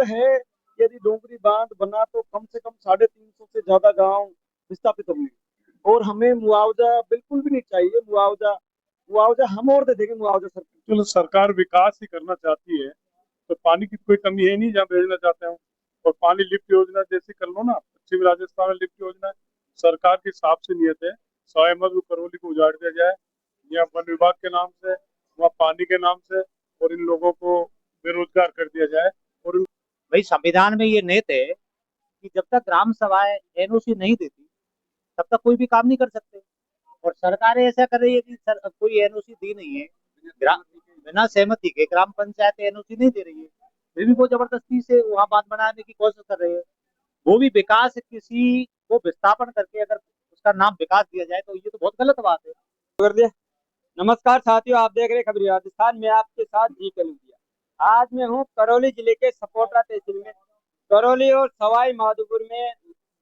डर है यदि डोंगरी बांध बना तो कम से कम 350 से ज्यादा गांव विस्थापित होंगे। और हमें मुआवजा बिल्कुल भी नहीं चाहिए। मुआवजा मुआवजा हम और दे देंगे मुआवजा सरकार। चलो, सरकार विकास ही करना चाहती है तो पानी की कोई कमी है नहीं जहाँ भेजना चाहते हो। और पानी लिफ्ट योजना जैसी कर लो ना, पश्चिम राजस्थान में लिफ्ट योजना सरकार की साफ सी नीयत है। सवाई माधोपुर करौली को उजाड़ दिया जाए, या वन विभाग के नाम से, वहाँ पानी के नाम से, और इन लोगों को बेरोजगार कर दिया जाए। और भाई संविधान में ये नियत है कि जब तक ग्राम सभाएं एनओसी नहीं देती तब तक कोई भी काम नहीं कर सकते। और सरकारें ऐसा कर रही है कि कोई एनओसी दी नहीं है, बिना सहमति के ग्राम पंचायत एनओसी नहीं दे रही है, फिर भी वो जबरदस्ती से वहां बांध बनाने की कोशिश कर रहे हैं। वो भी विकास, किसी को विस्थापन करके अगर उसका नाम विकास दिया जाए तो ये तो बहुत गलत बात है। कर दिया। नमस्कार साथियों, आप देख रहे हैं खबरी राजस्थान में, आपके साथ जी कलुदिया। आज मैं हूँ करौली जिले के सपोटा तहसील में। करौली और सवाई माधोपुर में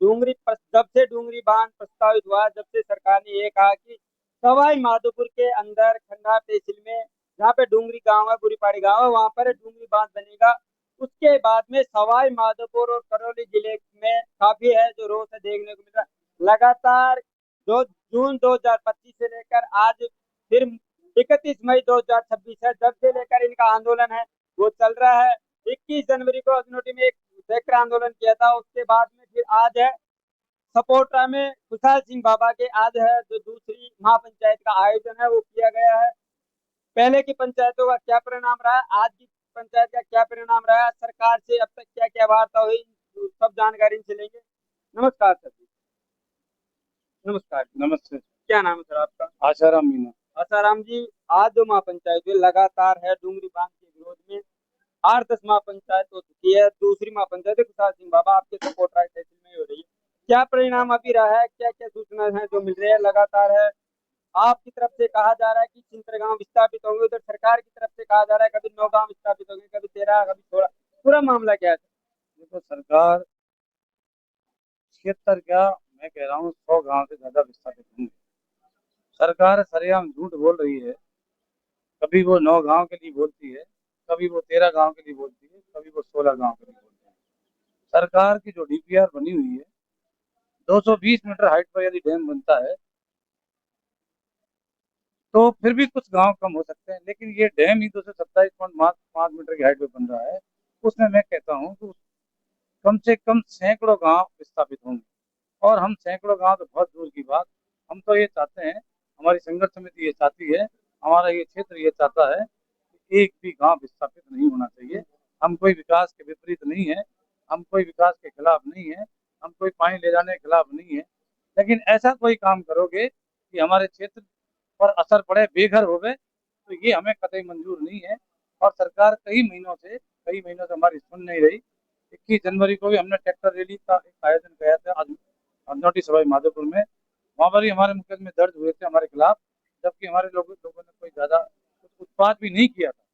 जब से डूंगरी बांध प्रस्तावित हुआ, जब से सरकार ने ये कहा कि सवाई माधोपुर के अंदर खंडार तहसील में जहाँ पे डूंगरी गांव है, बुरीपाड़ी गांव है, वहां पर डूंगरी बांध बनेगा। उसके बाद में सवाई माधोपुर और करौली जिले में काफी है जो रोष है देखने को मिल रहा है। लगातार दो जून 2025 से लेकर आज फिर 31 मई 2026 है, जब से लेकर इनका आंदोलन है वो चल रहा है। 21 जनवरी को अजनोटी में एक सैकड़ा आंदोलन किया था, उसके बाद में फिर आज है सपोटा में खुशहाल सिंह बाबा के आज है जो दूसरी महापंचायत का आयोजन है वो किया गया है। पहले की पंचायतों का क्या परिणाम रहा, आज की पंचायत का क्या परिणाम रहा, सरकार से अब तक क्या क्या वार्ता हुई, सब जानकारी इनसे लेंगे। नमस्कार सर जी। नमस्कार। नमस्ते। क्या नाम है सर आपका? आशाराम मीना। आसाराम जी, आज जो महापंचायत हुई लगातार है डूंगरी बांध के विरोध में, 8-10 महापंचायत हो चुकी है, दूसरी महापंचायत खुशहाल सिंह बाबा आपके सपोर्ट राइट तहसील में ही हो रही है। क्या परिणाम अभी रहा है, क्या क्या सूचना है जो मिल रही है लगातार है? आपकी तरफ से कहा जा रहा है कि चिंतरगांव विस्थापित होंगे, उधर सरकार की तरफ से कहा जा रहा है कभी 9 गांव विस्थापित होंगे, कभी 13, कभी 16। पूरा मामला क्या है? देखो, सरकार 76 क्या, मैं कह रहा हूँ 100 गांव से ज्यादा विस्थापित होंगे। सरकार सरेआम झूठ बोल रही है। कभी वो 9 गांव के लिए बोलती है, कभी वो 13 गांव के लिए बोलती है, कभी वो 16 गांव के लिए बोलती है। सरकार की जो डीपीआर बनी हुई है, 220 मीटर हाइट पर यदि डैम बनता है तो फिर भी कुछ गांव कम हो सकते हैं, लेकिन ये डैम ही 227.5 मीटर की हाइट पे बन रहा है। उसमें मैं कहता हूँ कि कम से कम सैकड़ों गांव विस्थापित होंगे। और हम सैकड़ों गांव तो बहुत दूर की बात, हम तो ये चाहते हैं, हमारी संघर्ष समिति ये चाहती है, हमारा ये क्षेत्र ये चाहता है कि एक भी गांव विस्थापित नहीं होना चाहिए। हम कोई विकास के विपरीत नहीं है, हम कोई विकास के खिलाफ नहीं है, हम कोई पानी ले जाने के खिलाफ नहीं है, लेकिन ऐसा कोई काम करोगे कि हमारे क्षेत्र पर असर पड़े, बेघर हो गए, तो ये हमें कतई मंजूर नहीं है। और सरकार कई महीनों से हमारी सुन नहीं रही। 21 जनवरी को भी हमने ट्रैक्टर रैली का एक आयोजन किया था अजनोटी सवाई माधोपुर में। वहाँ पर ही हमारे मुकदमे दर्ज हुए थे हमारे खिलाफ, जबकि हमारे लोगों ने कोई ज्यादा उत्पाद भी नहीं किया था।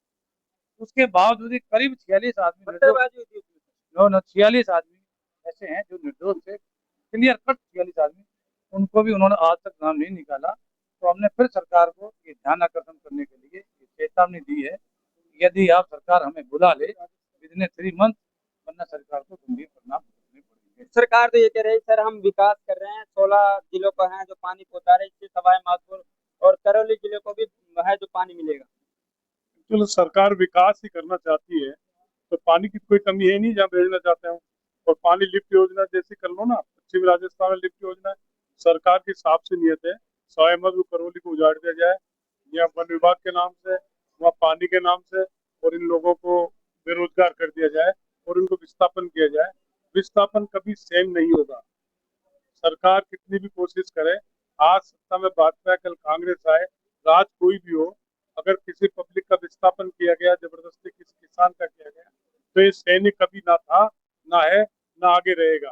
उसके बावजूद भी करीब 46 आदमी पत्थरबाजी हुई थी उसमें। 46 आदमी ऐसे हैं जो निर्दोष थे, क्लियर कट 46 आदमी, उनको भी उन्होंने आज तक नाम नहीं निकाला। तो हमने फिर सरकार को ये ध्यान आकर्षण करने के लिए ये चेतावनी दी है, यदि आप सरकार हमें बुला ले विदिन 3 मंथ, वरना सरकार को गंभीर परिणाम भुगतने पड़ेंगे। सरकार तो ये कह रही है सर हम विकास कर रहे हैं, 16 जिलों को है जो पानी पहुंचा रहे हैं, इससे सवाई माधोपुर और करौली जिले को भी है जो पानी मिलेगा। चलो, सरकार विकास ही करना चाहती है तो पानी की कोई कमी है नहीं जहाँ भेजना चाहते हो। और पानी लिफ्ट योजना जैसी कर लो ना, पश्चिम राजस्थान में लिफ्ट योजना सरकार की साफ सी नीयत है। सवाई माधोपुर करौली को उजाड़ दिया जाए, या वन विभाग के नाम से, वहाँ पानी के नाम से, और इन लोगों को बेरोजगार कर दिया जाए और इनको विस्थापन किया जाए। विस्थापन कभी सेम नहीं होगा। सरकार कितनी भी कोशिश करे, आज सत्ता में भाजपा है, कल कांग्रेस आए, राज कोई भी हो, अगर किसी पब्लिक का विस्थापन किया गया, जबरदस्ती किसी किसान का किया गया, तो ये सैनिक कभी ना था, ना है, ना आगे रहेगा।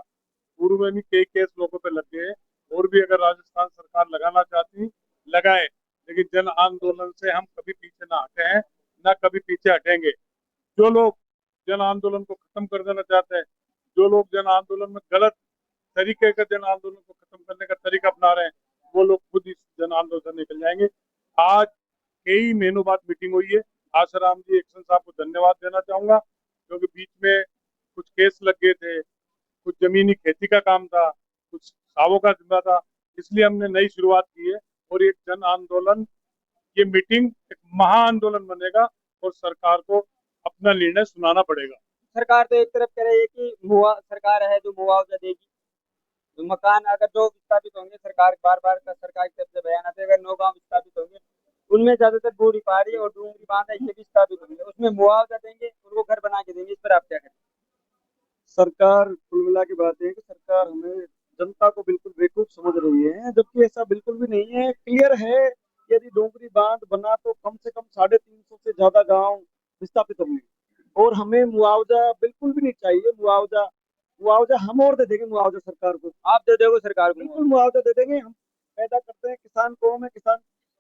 पूर्व में भी कई केस लोगों पे लग गए। और भी अगर राजस्थान सरकार लगाना चाहती, लगाए, लेकिन जन आंदोलन से हम कभी पीछे ना हटे हैं, ना कभी पीछे हटेंगे। जो लोग जन आंदोलन को खत्म कर देना चाहते हैं, जो लोग जन आंदोलन में गलत तरीके का जन आंदोलन को खत्म करने का तरीका अपना रहे हैं, वो लोग खुद इस जन आंदोलन से निकल जाएंगे। आज कई महीनों बाद मीटिंग हुई है। आसाराम जी, एक्शन साहब को धन्यवाद देना चाहूंगा, क्योंकि बीच में जमीनी खेती का काम था, कुछ सावों का जिम्मा था, इसलिए हमने नई शुरुआत की है। और एक जन आंदोलन, ये मीटिंग एक महा आंदोलन बनेगा और सरकार को अपना निर्णय सुनाना पड़ेगा। सरकार तो एक तरफ कह रही है कि सरकार है जो मुआवजा देगी, जो मकान अगर जो विस्थापित होंगे, सरकार बार बार का सरकार की तरफ से बयान आते हैं, अगर 9 गांव विस्थापित होंगे उनमें ज्यादातर बूढ़ी पहाड़ी और डूंगरी बांध है, ये विस्थापित होंगे, उसमें मुआवजा देंगे, उनको घर बना के देंगे। इस पर आप क्या करें? सरकार कुल मिला के बात है कि सरकार हमें जनता को बिल्कुल बेवकूफ समझ रही है, जबकि ऐसा बिल्कुल भी नहीं है। क्लियर है, यदि डोंगरी बांध बना तो कम से कम 350 से ज्यादा गांव विस्थापित होंगे और हमें मुआवजा बिल्कुल भी नहीं चाहिए। मुआवजा मुआवजा हम और दे देंगे, मुआवजा सरकार को आप दे दोगे सरकार को? बिल्कुल मुआवजा दे देंगे। हम पैदा करते हैं, किसान कौम है, किसान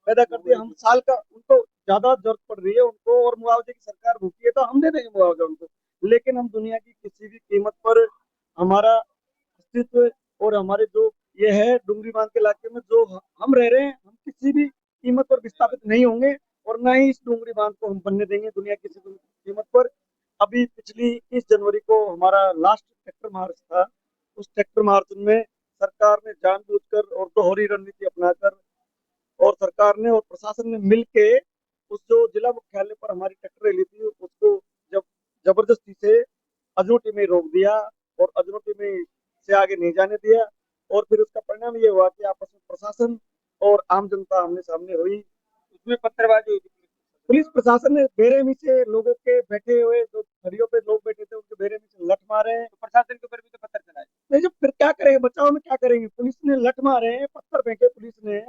पैदा करते हैं, हम साल का उनको ज्यादा जरूरत पड़ रही है उनको, और मुआवजे की सरकार भूखी है तो हम दे देंगे मुआवजा उनको। लेकिन हम दुनिया की किसी भी कीमत पर हमारा अस्तित्व और हमारे जो ये है डुंगरी बांध के इलाके में जो हम रह रहे हैं, हम किसी भी कीमत पर विस्थापित नहीं होंगे और न ही इस डुंगरी बांध को हम बनने देंगे दुनिया की किसी कीमत पर। अभी पिछली 21 जनवरी को हमारा लास्ट ट्रैक्टर मार्च था। उस ट्रैक्टर मार्च में सरकार ने जानबूझकर और दोहरी रणनीति अपनाकर और सरकार ने और प्रशासन ने मिलके उस जो जिला मुख्यालय पर हमारी ट्रैक्टर रैली थी उसको जब जबरदस्ती से अजनोटी में रोक दिया और अजनोटी में से आगे नहीं जाने दिया। और फिर उसका परिणाम ये हुआ कि आपस में प्रशासन और आम जनता आमने सामने हुई। उसमें पत्थरबाजी हुई थी। पुलिस प्रशासन ने बेरहमी से लोगों के बैठे हुए जो धड़ियों पे लोग बैठे थे उनके बेरहमी से लठ मारे। तो प्रशासन के ऊपर भी तो पत्थर चलाए। नहीं, जब फिर क्या करेंगे, बचाव में क्या करेंगे? पुलिस ने लठ मारे, पत्थर फेंके पुलिस ने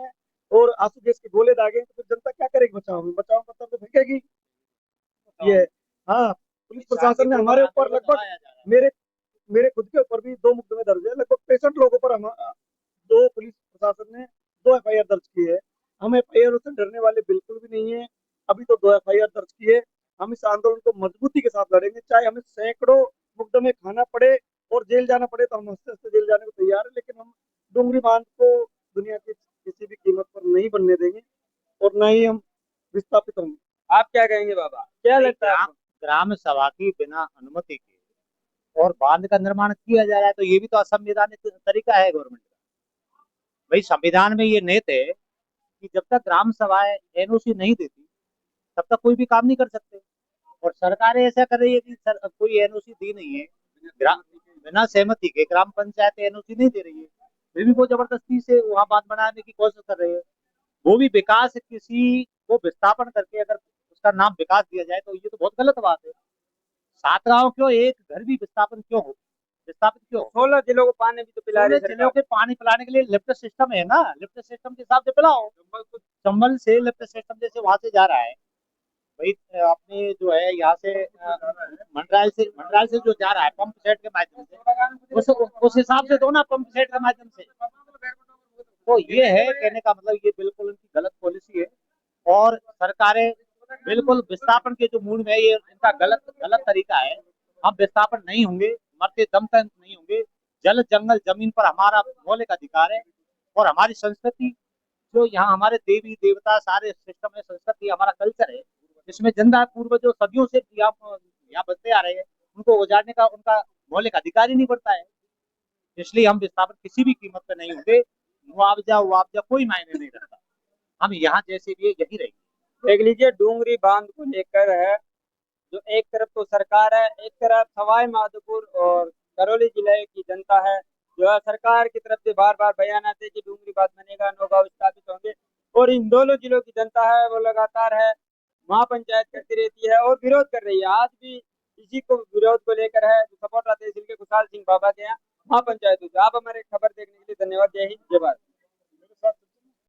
और आंसू गैस के गोले दागे, तो फिर जनता क्या करेगी बचाव में? बचाव में पत्थर तो फेंकेगी। ये हाँ, पुलिस प्रशासन ने हमारे ऊपर लगभग मेरे मेरे खुद के ऊपर भी 2 मुकदमे दर्ज है। लगभग 65 लोगों पर हम दो पुलिस प्रशासन ने 2 FIR दर्ज की है। हम FIR से डरने वाले बिल्कुल भी नहीं है। अभी तो 2 FIR दर्ज की है। हम इस आंदोलन को मजबूती के साथ लड़ेंगे, चाहे हमें सैकड़ों मुकदमे खाना पड़े और जेल जाना पड़े तो हम हंसते हंसते जेल जाने को तैयार है। लेकिन हम डुंगरी बांध को दुनिया की किसी भी कीमत पर नहीं बनने देंगे और न ही हम विस्थापित होंगे। आप क्या कहेंगे बाबा, क्या लगता है आपको? ग्राम सभा की बिना अनुमति के और बांध का निर्माण किया जा रहा है, तो ये भी तो असंवैधानिक तरीका है गवर्नमेंट का। भाई संविधान में ये नियत है कि जब तक ग्राम सभाएं एनओसी नहीं देती तब तक कोई भी काम नहीं कर सकते। और सरकारें ऐसा कर रही है कि कोई एनओसी दी नहीं है, बिना सहमति के ग्राम पंचायत एनओसी नहीं दे रही है, फिर भी वो जबरदस्ती से वहां बांध बनाने की कोशिश कर रहे हैं। वो भी विकास, किसी को विस्थापन करके अगर उसका नाम विकास दिया जाए तो ये तो बहुत गलत बात है। 7 गांव क्यों, एक घर भी विस्थापन क्यों हो, विस्थापित क्यों हो? 16 जिलों को पानी भी तो पिला रहे जिलों के पानी पिलाने के लिए लिफ्ट सिस्टम है ना, लिफ्ट सिस्टम के हिसाब से पिलाओ। चंबल से लिफ्ट सिस्टम जैसे वहां से जा रहा है, भाई अपने जो है यहाँ से मंडरायल से जो जा रहा है पंप सेट के माध्यम से, उस हिसाब से दो ना, पंप सेट के माध्यम से। तो ये है कहने का मतलब, ये बिल्कुल उनकी गलत पॉलिसी है और सरकारें बिल्कुल विस्थापन के जो मूड में है, ये इनका गलत गलत तरीका है। हम विस्थापन नहीं होंगे, मरते दम तक नहीं होंगे। जल जंगल जमीन पर हमारा मौलिक अधिकार है और हमारी संस्कृति, जो यहाँ हमारे देवी देवता सारे सिस्टम है, संस्कृति हमारा कल्चर है, जिसमें जिंदा पूर्वजों सदियों से यहाँ बसते आ रहे हैं, उनको उजाड़ने का उनका मौलिक अधिकार ही नहीं बढ़ता है। इसलिए हम विस्थापन किसी भी कीमत पर नहीं होंगे। मुआवजा मुआवजा कोई मायने नहीं रखता, हम यहाँ जैसे भी है यही रहेंगे। देख लीजिए, डूंगरी बांध को लेकर है जो एक तरफ तो सरकार है, एक तरफ सवाई माधोपुर और करौली जिले की जनता है जो है सरकार की तरफ से बार बार बयान आते हैं कि डूंगरी बांध बनेगा, 9 गांव स्थापित होंगे। और इन दोनों जिलों की जनता है वो लगातार है महापंचायत करती रहती है और विरोध कर रही है। आज भी इसी को विरोध को लेकर है जो सपोर्ट तहसील के खुशाल सिंह बाबा के यहाँ महापंचायत हुई। आप हमारे खबर देखने के लिए धन्यवाद। जय हिंद, जय भारत।